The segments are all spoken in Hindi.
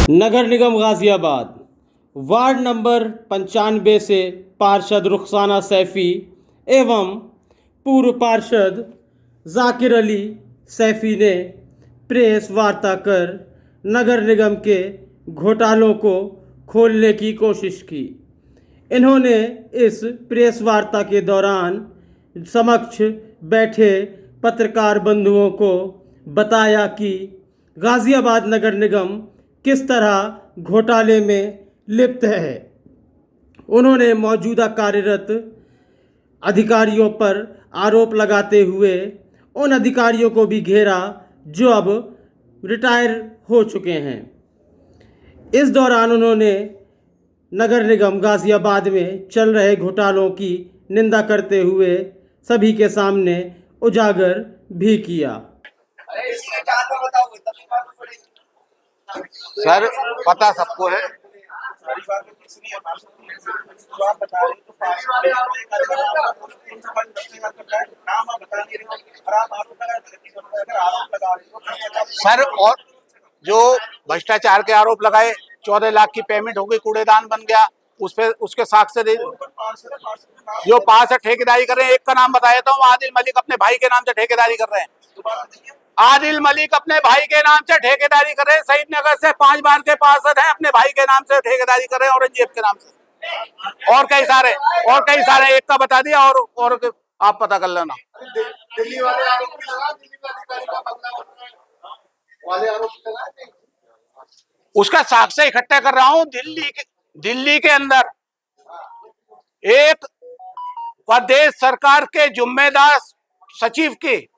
नगर निगम गाज़ियाबाद वार्ड नंबर 95 से पार्षद रुखसाना सैफ़ी एवं पूर्व पार्षद जाकिर अली सैफ़ी ने प्रेस वार्ता कर नगर निगम के घोटालों को खोलने की कोशिश की। इन्होंने इस प्रेस वार्ता के दौरान समक्ष बैठे पत्रकार बंधुओं को बताया कि गाज़ियाबाद नगर निगम किस तरह घोटाले में लिप्त है। उन्होंने मौजूदा कार्यरत अधिकारियों पर आरोप लगाते हुए उन अधिकारियों को भी घेरा जो अब रिटायर हो चुके हैं। इस दौरान उन्होंने नगर निगम गाज़ियाबाद में चल रहे घोटालों की निंदा करते हुए सभी के सामने उजागर भी किया। सर पता सबको है। सर और जो भ्रष्टाचार के आरोप लगाए, 14 लाख की पेमेंट हो गई, कूड़ेदान बन गया, उस पे उसके साक्ष्य दे। जो 5 ठेकेदारी कर रहे हैं, एक का नाम बताया था, आदिल मलिक अपने भाई के नाम से ठेकेदारी कर रहे हैं। आदिल मलिक अपने भाई के नाम से ठेकेदारी कर रहे हैं। शहीद नगर से 5 बार के पार्षद हैं, अपने भाई के नाम से ठेकेदारी कर रहे हैं, औरंगजेब के नाम से। और कई सारे एक का बता दिया और आप पता कर लेना। दिल्ली वाले आरोप भी लगा, दिल्ली का अधिकारी का बदला वाले आरोप लगा। उसका साक्ष्य इकट्ठा कर रहा हूं। दिल्ली के अंदर एक प्रदेश सरकार के जिम्मेदार सचिव की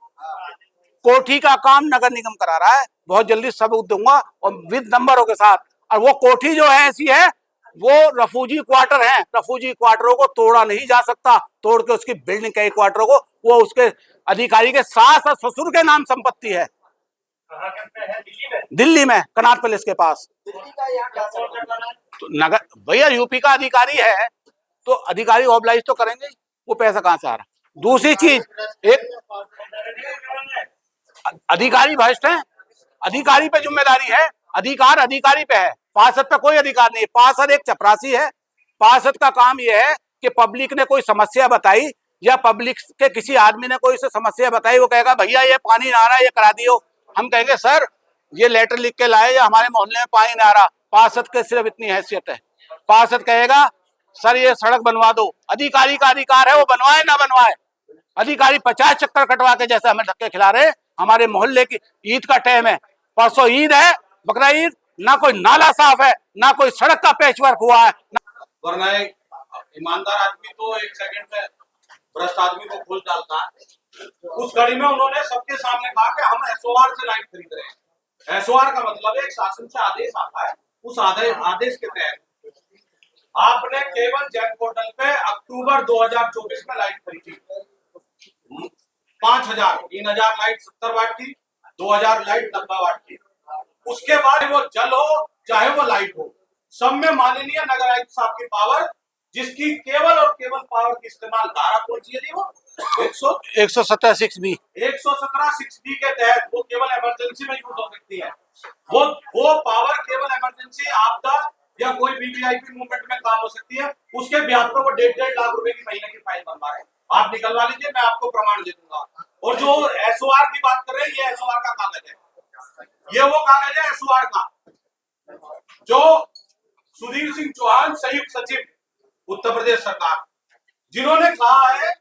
कोठी का काम नगर निगम करा रहा है। बहुत जल्दी सबूत दूंगा और विद नंबरों के साथ। और वो कोठी जो है ऐसी है, वो रफूजी क्वार्टर है। रफूजी क्वार्टरों को तोड़ा नहीं जा सकता। तोड़ के उसकी बिल्डिंग के क्वार्टरों को वो उसके अधिकारी के सास और ससुर के नाम संपत्ति है। दिल्ली में कनॉट पैलेस के पास। तो नगर भैया यूपी का अधिकारी है तो अधिकारी ऑब्लाइज तो करेंगे। वो पैसा कहां से आ रहा। दूसरी चीज, एक अधिकारी भ्रष्ट है, अधिकारी पे जिम्मेदारी है, अधिकार अधिकारी पे है, पार्षद पे कोई अधिकार नहीं है। पार्षद एक चपरासी है। पार्षद का काम यह है कि पब्लिक ने कोई समस्या बताई या पब्लिक के किसी आदमी ने कोई से समस्या बताई, वो कहेगा भैया ये पानी ना आ रहा, ये करा दियो। हम कहेंगे सर ये लेटर लिख के लाए या हमारे मोहल्ले में पानी ना आ रहा। पार्षद के सिर्फ इतनी हैसियत है। पार्षद कहेगा सर ये सड़क बनवा दो। अधिकारी का अधिकार है वो बनवाए ना बनवाए। अधिकारी 50 चक्कर कटवा के जैसे हमें धक्के खिला रहे। हमारे मोहल्ले की ईद का टाइम है, परसों ईद है, बकरा ईद, ना कोई नाला साफ है, ना कोई सड़क का पैचवर्क हुआ है। वरना एक ईमानदार आदमी तो एक सेकंड में भ्रष्ट आदमी को खोल डालता है। उस घड़ी में उन्होंने सबके सामने कहा कि हम एसओआर से लाइट खरीद रहे हैं। एसओआर का मतलब है एक शासन से आदेश आता है। उस आदेश के तहत आपने केवल जेम पोर्टल पे अक्टूबर 2024 में लाइट खरीदी। 5000, 3000 लाइट 70 वाट की, 2000 लाइट 90 वाट की। उसके बाद वो जल हो चाहे वो लाइट हो, सब में माननीय नगर आयुक्त साहब की पावर, जिसकी केवल और केवल पावर की इस्तेमाल धारा कौन सी है वो 117 6B 117 6B के तहत वो केवल इमरजेंसी में यूज हो सकती है। वो पावर केवल इमरजेंसी, आपदा या कोई वीवीआईपी मूवमेंट में काम हो सकती है। उसके ब्याज पर वो 1.5 लाख रुपए की महीने की फाइन बनवा रहे हैं। आप निकलवा लीजिए, मैं आपको प्रमाण दे दूंगा। और जो एसओआर की बात कर रहे हैं, ये एसओआर का कागज है। ये वो कागज है एसओआर का जो सुधीर सिंह चौहान संयुक्त सचिव उत्तर प्रदेश सरकार, जिन्होंने कहा है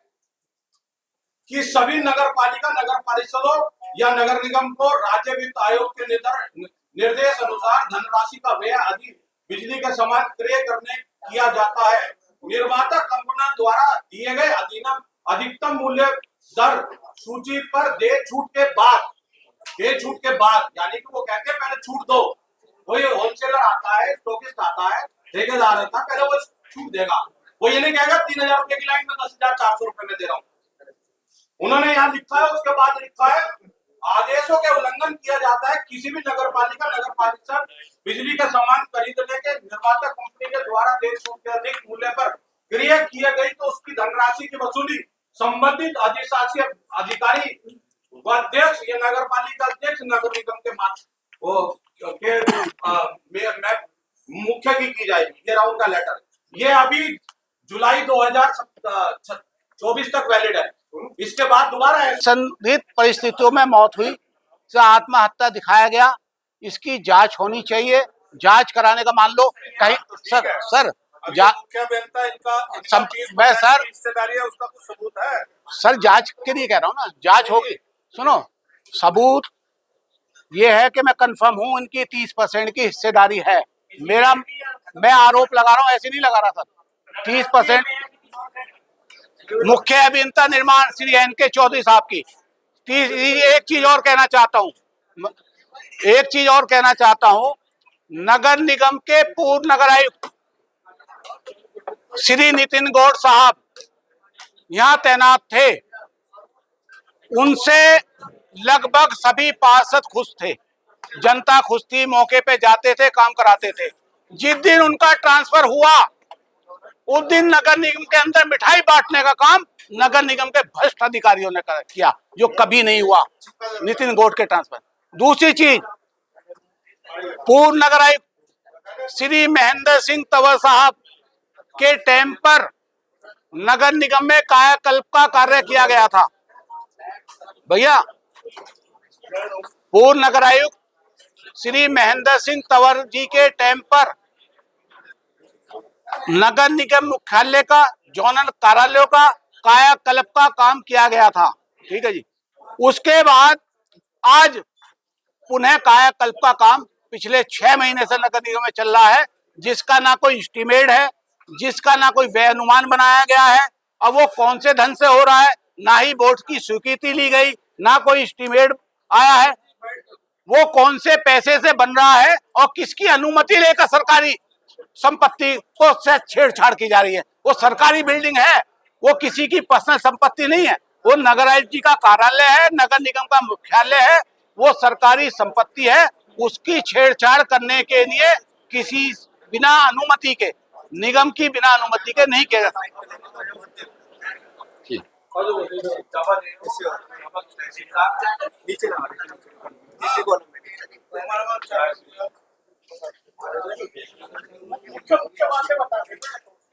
कि सभी नगर पालिका, नगर परिषदों या नगर निगम को राज्य वित्त आयोग के निर्देश अनुसार धनराशि का व्यय आदि बिजली के समान क्रय करने किया जाता है। निर्माता कंपनियों द्वारा दिए गए अधिकतम मूल्य दर सूची पर दे छूट के बाद, यानी कि वो कहते हैं पहले छूट दो। वही होलसेलर आता है, स्टॉकिस्ट आता है, ठेकेदार आता है, पहले वो छूट देगा। वो ये नहीं कहेगा 3000 रुपए की लाइन में 10,400 रुपए में दे रहा हूँ। उन्होंने यहाँ लिखा है, उसके बाद लिखा है आदेशों के उल्लंघन किया जाता है। किसी भी नगर पालिका, नगर परिषद बिजली का सामान खरीदने के निर्माता कंपनी के द्वारा दे छूट के अधिक मूल्य पर क्रय किए गई तो उसकी धनराशि की वसूली संबंधित अधिशासी अधिकारी व अध्यक्ष या नगर पालिका अध्यक्ष नगर निगम के पीछे की जाएगी। ये रहा उनका लेटर, ये अभी जुलाई 2024 तक वैलिड है। इसके बाद दोबारा संदिग्ध परिस्थितियों में मौत हुई, से आत्महत्या दिखाया गया, इसकी जांच होनी चाहिए। जांच कराने का मान लो कहीं सर क्या बनता है इनका मैं सर हिस्सेदारी है, उसका कुछ सबूत है? सर जांच के लिए कह रहा हूँ ना, जांच होगी। सुनो, सबूत ये है कि मैं कंफर्म हूँ इनकी 30% की हिस्सेदारी है। मैं आरोप लगा रहा हूँ, ऐसे नहीं लगा रहा सर। 30% मुख्य अभियंता निर्माण श्री एन.के. चौधरी साहब की। एक चीज और कहना चाहता हूँ, नगर निगम के पूर्व नगर आयुक्त श्री नितिन गौड़ साहब यहाँ तैनात थे, उनसे लगभग सभी पार्षद खुश थे, जनता खुश थी, मौके पे जाते थे, काम कराते थे। जिस दिन उनका ट्रांसफर हुआ उस दिन नगर निगम के अंदर मिठाई बांटने का काम नगर निगम के भ्रष्ट अधिकारियों ने किया, जो कभी नहीं हुआ नितिन गौड़ के ट्रांसफर। दूसरी चीज, पूर्व नगर आयुक्त श्री महेंद्र सिंह तंवर साहब के टाइम पर नगर निगम में कायाकल्प का कार्य किया गया था। भैया, पूर्व नगर आयुक्त श्री महेंद्र सिंह तंवर जी के टाइम पर नगर निगम मुख्यालय का, जोनल कार्यालयों का कायाकल्प का काम किया गया था। ठीक है जी। उसके बाद आज पुनः कायाकल्प का काम पिछले 6 महीने से नगर निगम में चल रहा है, जिसका ना कोई एस्टीमेट है, जिसका ना कोई व्यय अनुमान बनाया गया है। अब वो कौन से धन से हो रहा है, ना ही बोर्ड की स्वीकृति ली गई, ना कोई एस्टीमेट आया है। वो कौन से पैसे से बन रहा है और किसकी अनुमति लेकर सरकारी संपत्ति को से छेड़छाड़ की जा रही है। वो सरकारी बिल्डिंग है, वो किसी की पर्सनल संपत्ति नहीं है। वो नगर आयुक्त जी का कार्यालय है, नगर निगम का मुख्यालय है, वो सरकारी संपत्ति है। उसकी छेड़छाड़ करने के लिए किसी बिना अनुमति के, निगम की बिना अनुमति के नहीं किया जाता।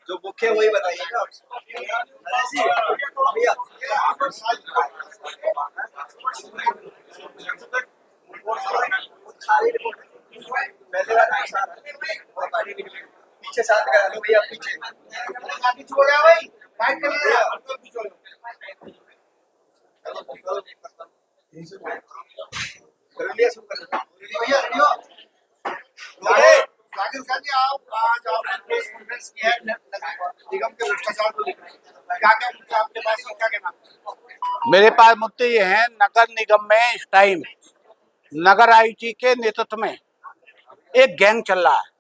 जो मुख्य वही बताइएगा। पीछे साथ करा लो भैया, पीछे हो गया भाई, फाइट कर लिया। भैया रेडियो जाकिर खान जी, आज आपने प्रेस कॉन्फ्रेंस किया है निगम के भ्रष्टाचार को लेकर, क्या मुद्दा आपके पास है, क्या कहना? मेरे पास मुद्दे ये हैं, नगर निगम में इस टाइम नगर आयुक्त जी के नेतृत्व में एक गैंग चल रहा है।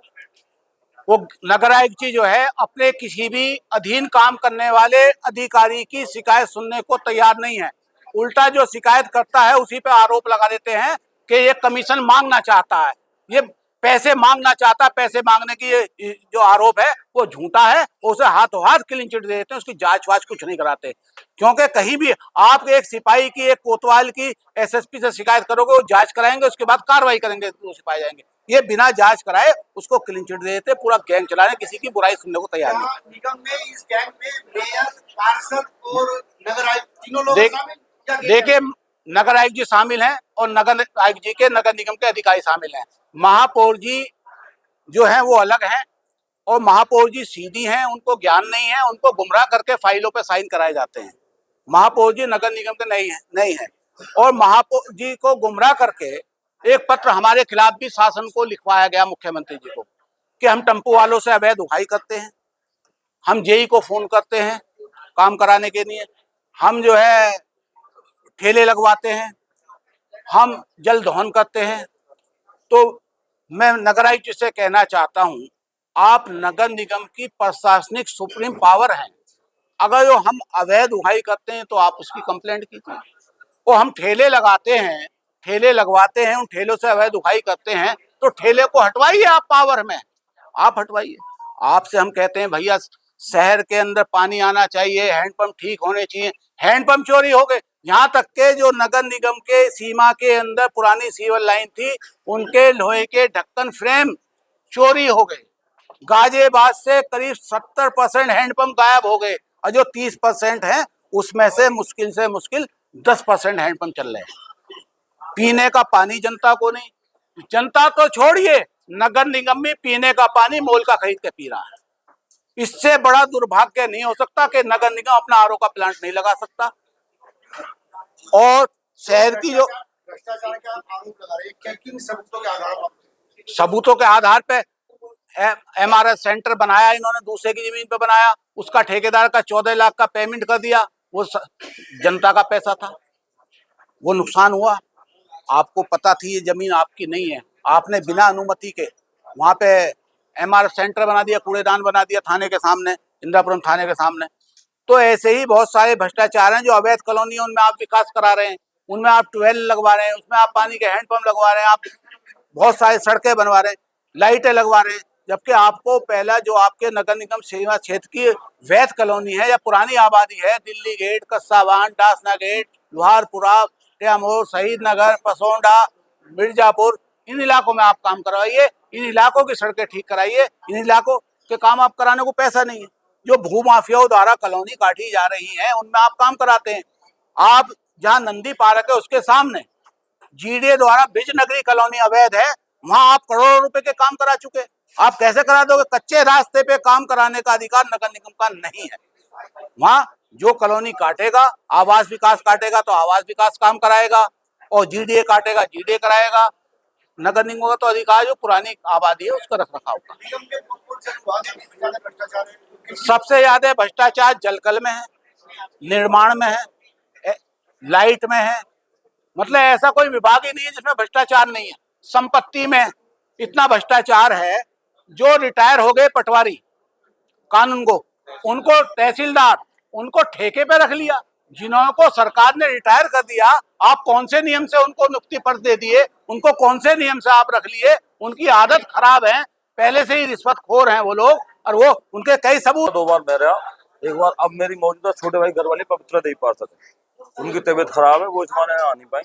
वो नगर आयुक्त जी जो है अपने किसी भी अधीन काम करने वाले अधिकारी की शिकायत सुनने को तैयार नहीं है। उल्टा जो शिकायत करता है उसी पे आरोप लगा देते हैं कि ये कमीशन मांगना चाहता है, ये पैसे मांगना चाहता है। पैसे मांगने की ये जो आरोप है वो झूठा है। उसे हाथों हाथ क्लीन चिट दे देते हैं, उसकी जांच वाच कुछ नहीं कराते। क्योंकि कहीं भी आप एक सिपाही की, एक कोतवाल की एसएसपी से शिकायत करोगे, वो जांच कराएंगे, उसके बाद कार्रवाई करेंगे, वो सिपाही जाएंगे। ये बिना जांच कराए उसको क्लीन चिट दे देते, पूरा गैंग चला रहे, किसी की बुराई सुनने को तैयार नहीं। निगम में इस गैंग में मेयर, पार्षद और नगर आयुक्त तीनों लोग शामिल? देखिए, नगर आयुक्त जी शामिल हैं और नगर आयुक्त जी के नगर निगम के अधिकारी शामिल हैं। महापौर जी जो हैं वो अलग हैं, और महापौर जी सीधी हैं, उनको ज्ञान नहीं है, उनको गुमराह करके फाइलों पे साइन कराए जाते हैं। महापौर जी नगर निगम के नहीं है। और महापौर जी को गुमराह करके एक पत्र हमारे खिलाफ भी शासन को लिखवाया गया, मुख्यमंत्री जी को, कि हम टेम्पो वालों से अवैध उठाई करते हैं, हम जेई को फोन करते हैं काम कराने के लिए, हम जो है ठेले लगवाते हैं, हम जल दोहन करते हैं। तो मैं नगर आयुक्त जी से कहना चाहता हूं, आप नगर निगम की प्रशासनिक सुप्रीम पावर हैं। अगर जो हम अवैध उठाई करते हैं तो आप उसकी कंप्लेंट कीजिए। और हम ठेले लगाते हैं, ठेले लगवाते हैं, उन ठेलों से अवैध उठाई करते हैं, तो ठेले को हटवाइए, आप पावर में, आप हटवाइए। आपसे हम कहते हैं भैया शहर के अंदर पानी आना चाहिए, हैंडपंप ठीक होने चाहिए, हैंडपंप चोरी हो गए। यहाँ तक के जो नगर निगम के सीमा के अंदर पुरानी सीवर लाइन थी, उनके लोहे के ढक्कन फ्रेम चोरी हो गए। गाजियाबाद से करीब 70% हैंडपंप गायब हो गए और जो 30% हैं उसमें से मुश्किल 10% हैंडपंप चल रहे हैं। पीने का पानी जनता को नहीं, जनता तो छोड़िए, नगर निगम में पीने का पानी मोल का खरीद के पी रहा है। इससे बड़ा दुर्भाग्य नहीं हो सकता कि नगर निगम अपना आरओ का प्लांट नहीं लगा सकता। और शहर की जो भ्रष्टाचार का आरोप लगा रहे हैं, किन सबूतों के आधार पर? सबूतों के आधार पे MRS सेंटर बनाया इन्होंने, दूसरे की जमीन पे बनाया, उसका ठेकेदार का 14 लाख का पेमेंट कर दिया, वो जनता का पैसा था, वो नुकसान हुआ। आपको पता थी ये जमीन आपकी नहीं है, आपने बिना अनुमति के वहां पे MRS सेंटर बना दिया, कूड़ेदान बना दिया थाने के सामने, इंदिरापुरम थाने के सामने। तो ऐसे ही बहुत सारे भ्रष्टाचार हैं। जो अवैध कॉलोनी है उनमें आप विकास करा रहे हैं, उनमें आप ट्यूबवेल लगवा रहे हैं, उसमें आप पानी के हैंडपंप लगवा रहे हैं, आप बहुत सारी सड़कें बनवा रहे हैं, लाइटें लगवा रहे हैं, जबकि आपको पहला जो आपके नगर निगम सीमा क्षेत्र की वैध कॉलोनी है या पुरानी आबादी है, दिल्ली गेट, कस्सावान, डासना गेट, लोहारपुरा, टियामोर, शहीद नगर, पसोंडा, मिर्जापुर, इन इलाकों में आप काम करवाइए, इन इलाकों की सड़कें ठीक कराइए। इन इलाकों के काम आप कराने को पैसा नहीं है। जो भूमाफियाओं द्वारा कॉलोनी काटी जा रही है उनमें आप काम कराते हैं। आप जहाँ नंदी पार्क है उसके सामने GDA द्वारा बिज नगरी कॉलोनी अवैध है, वहां आप करोड़ों रुपए के काम करा चुके, आप कैसे करा दोगे? कच्चे रास्ते पे काम कराने का अधिकार नगर निगम का नहीं है। वहां जो कॉलोनी काटेगा, आवास विकास काटेगा तो आवास विकास काम कराएगा, और GDA काटेगा GDA कराएगा। नगर निगम का तो अधिकार जो पुरानी आबादी है उसका रख रखाव का। निगम के कौन से विभाग में ज्यादा भ्रष्टाचार है? सबसे ज्यादा भ्रष्टाचार जलकल में है, निर्माण में है, लाइट में है। मतलब ऐसा कोई विभाग ही नहीं है जिसमें भ्रष्टाचार नहीं है। संपत्ति में इतना भ्रष्टाचार है, जो रिटायर हो गए पटवारी कानून को, उनको तहसीलदार, उनको ठेके पे रख लिया। जिन्हों को सरकार ने रिटायर कर दिया, आप कौन से नियम से उनको नियुक्ति पत्र दे दिए, उनको कौन से नियम से आप रख लिए? उनकी आदत खराब है, पहले से ही रिश्वतखोर हैं वो लोग, और वो उनके कई सबूत। 2 बार मेरा, एक बार अब मेरी मौजूदा छोटे भाई घर वाले पवित्र देवी पार्षद है, उनकी तबीयत खराब है, वो इस माने आ नहीं पाई।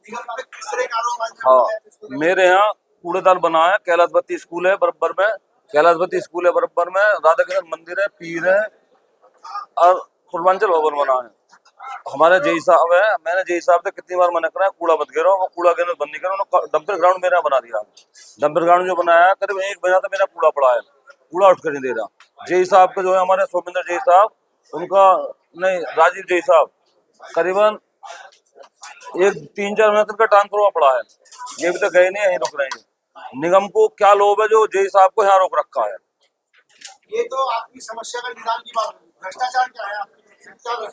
निगम में किस तरह का आरोप है? हाँ, मेरे यहाँ कूड़ेदान बना है, कैलाशपति स्कूल है बराबर में, कैलाशपति स्कूल है बराबर में, राधा कृष्ण मंदिर है, पीर है, और पूर्वांचल भवन बना है। हमारे जेई साहब है, मैंने जेई साहब से कितनी बार मना करा है, कूड़ा मत गिरो, वो कूड़ा गिरना बंद नहीं करो। उन्होंने डंपर ग्राउंड मेरा बना दिया, डंपर ग्राउंड जो बनाया है करीब 1 महीना तो मेरा कूड़ा पड़ा है, कूड़ा उठ कर नहीं दे रहा। जेई साहब के जो है हमारे सोमिंदर जेई साहब, उनका नहीं राजीव जेई साहब, करीबन 3-4 महीने तक का ट्रांसफर हुआ पड़ा है, ये भी तो गए नहीं, यहीं रुक रहे हैं। निगम को क्या लोभ है जो जेई साहब को यहाँ रोक रखा है? ये तो आपकी समस्या का निदान की बात है। भ्रष्टाचार क्या है?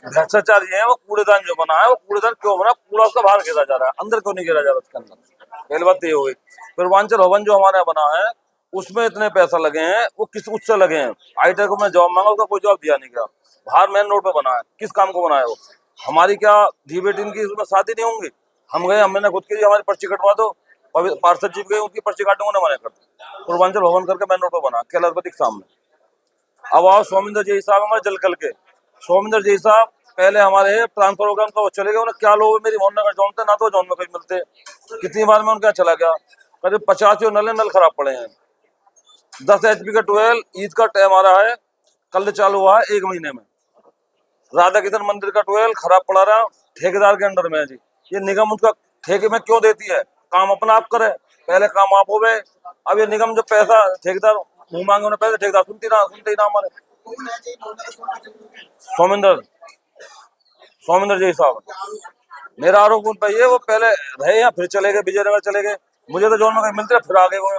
भ्रष्टाचार ये है, वो कूड़ेदान जो बना है, वो कूड़ेदान क्यों बना? कूड़ा उसका बाहर गिरा जा रहा है, अंदर क्यों नहीं गिरा जा रहा उसके अंदर? पहली बात ये हो गई। पूर्वांचल भवन जो हमारे बना है उसमें इतने पैसा लगे हैं, वो किस उससे लगे हैं? आईटी को मैं जॉब मांगा, उसका कोई जवाब दिया नहीं गया। बाहर मेन रोड पे बना है, किस काम को बनाया वो? हमारी क्या धी बेटी की उसमें शादी नहीं होंगी? हम गए, हमने खुद की हमारी पर्ची कटवा दो, पार्षद जी गए, उनकी पर्ची काटने को मना कर दी। पूर्वांचल भवन करके मेन रोड पे बना, कैलाशपति के सामने। अब आओ सोमिंदर जी साहब हमारे जलकल के, सोमिंदर जी साहब पहले हमारे ट्रांसफर हो गया उनका, वो चले गए। उन्हें क्या लोग मेरी मोहन नगर जोन थे ना, तो जोन में कहीं मिलते। कितनी बार मैं उनका चला गया, करीब 85 नल खराब पड़े हैं। 10 HP का 12 ईद का टाइम आ रहा है, कल चालू हुआ है 1 महीने में। राधा कृष्ण मंदिर का 12 खराब पड़ा रहा, ठेकेदार के अंडर में है जी। ये निगम उसका ठेके में क्यों देती है? काम अपना आप करे, पहले काम आप हो गए। अब ये निगम जो पैसा ठेकेदार मुंह मांगे उन्हें पैसे, ठेकेदार सुनते ही ना हमारे। सोमिंदर जी साहब, मेरा आरोप उन पर ये, वो पहले रहे हैं फिर चले गए, विजयनगर चले गए। मुझे तो जोन में कहीं मिलते फिर आ गए। वो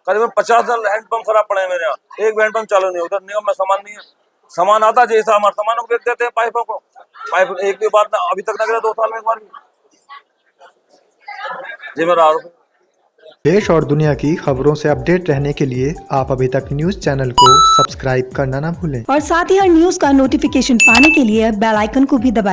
करीबन 50 हैंडपंप खराब पड़े हैं मेरे यहाँ, एक हैंडपंप चालू नहीं। उधर निगम में सामान नहीं है, सामान आता जी साहब हमारे सामानों को बेच देते हैं, पाइपों को। पाइप एक भी बार अभी तक ना गिरा, 2 साल में एक बार भी। जी मेरा आरोप। देश और दुनिया की खबरों से अपडेट रहने के लिए आप अभी तक न्यूज चैनल को सब्सक्राइब करना ना भूलें और साथ ही हर न्यूज का नोटिफिकेशन पाने के लिए बेल आइकन को भी दबाएं।